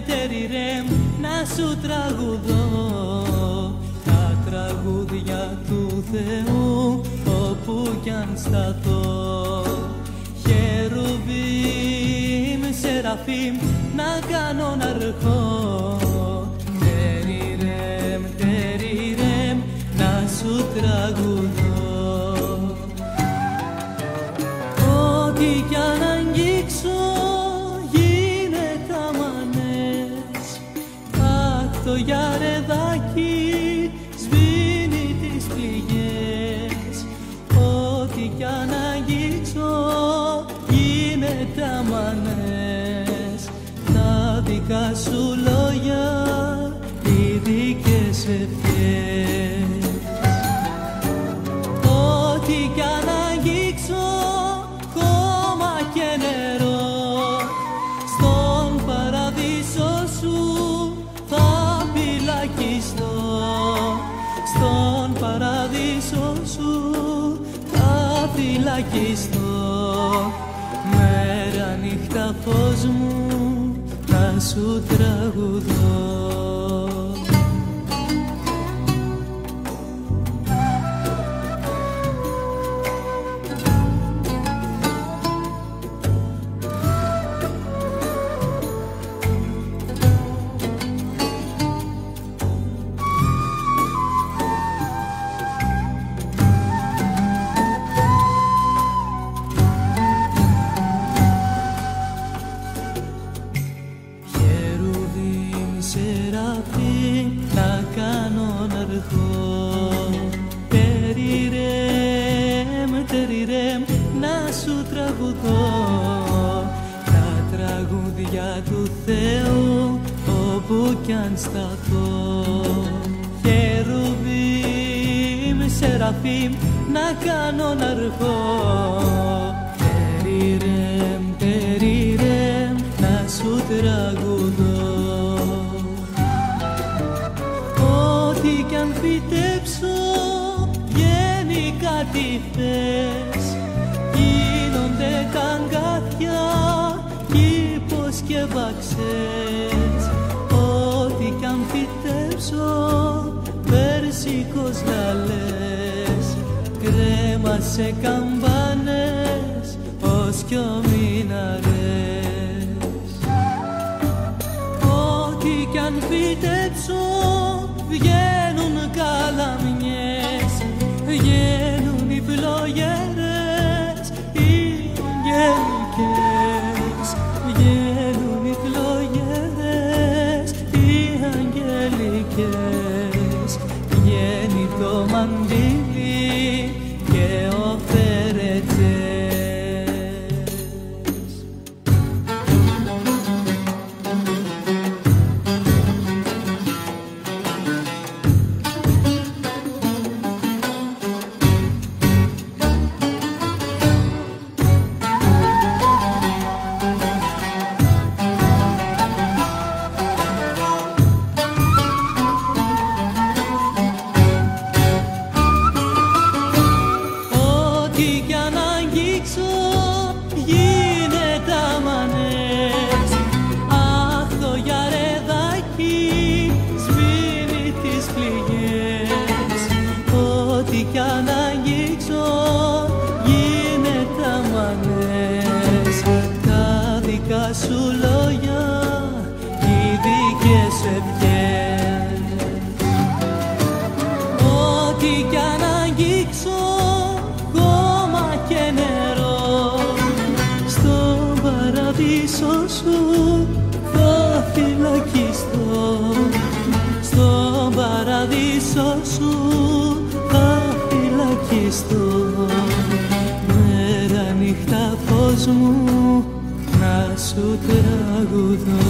τεριρέμ να σου τραγουδώ τα τραγούδια του Θεού όπου κι αν σταθώ. Χερουβίμ, Σεραφείμ να κάνω να αρχώ. Τεριρέμ, τεριρέμ να σου τραγουδώ. Ό,τι κι αν αγγίξω γίνεται αμανές. Αχ, το γιαρεδάκι σβήνει τις πληγές. Ό,τι κι αν αγγίξω γίνεται αμανές. Τα δικά σου λόγια, οι δικές ευχές. Ό,τι κι αν αγγίξω χώμα και νερό, στον παραδείσο σου θα φυλακιστώ. Στον παραδείσο σου θα φυλακιστώ. Μέρα νύχτα φως μου να σου τραγουδώ. Σεραφείμ να κάνω να αρχώ. Τεριρέμ, τεριρέμ να σου τραγουδώ τα τραγούδια του Θεού όπου κι αν σταθώ. Χερουβίμ, Σεραφείμ να κάνω να αρχώ. Τεριρέμ, τεριρέμ να σου τραγουδώ. Ό,τι κι αν φυτέψω βγαίνει κάτι θες. Γίνονται καγκάθια, κήπος και βαξές. Ό,τι κι αν φυτέψω περσικός να λες. Κρέμασε καμπάνες ως κι ο μηναρές. Ό,τι κι αν φυτέψω βγαίνουν καλαμιές. Βγαίνουν οι φλογέρες, οι αγγελικές. Βγαίνουν οι φλογέρες, οι αγγελικές. Βγαίνει το μαντίλι και ο φερετζές. Ό,τι κι αν αγγίξω γίνεται αμανές. Αχ, το γιαρεδάκι σβήνει τις πληγές. Ό,τι κι αν αγγίξω γίνεται αμανές. Τα δικά σου λόγια, οι δικές ευχές. Ό,τι κι αν αγγίξω χώμα και νερό, στον παραδείσο σου θα φυλακιστώ. Στον παραδείσο σου θα φυλακιστώ. Μέρα νύχτα φως μου να σου τραγουδώ.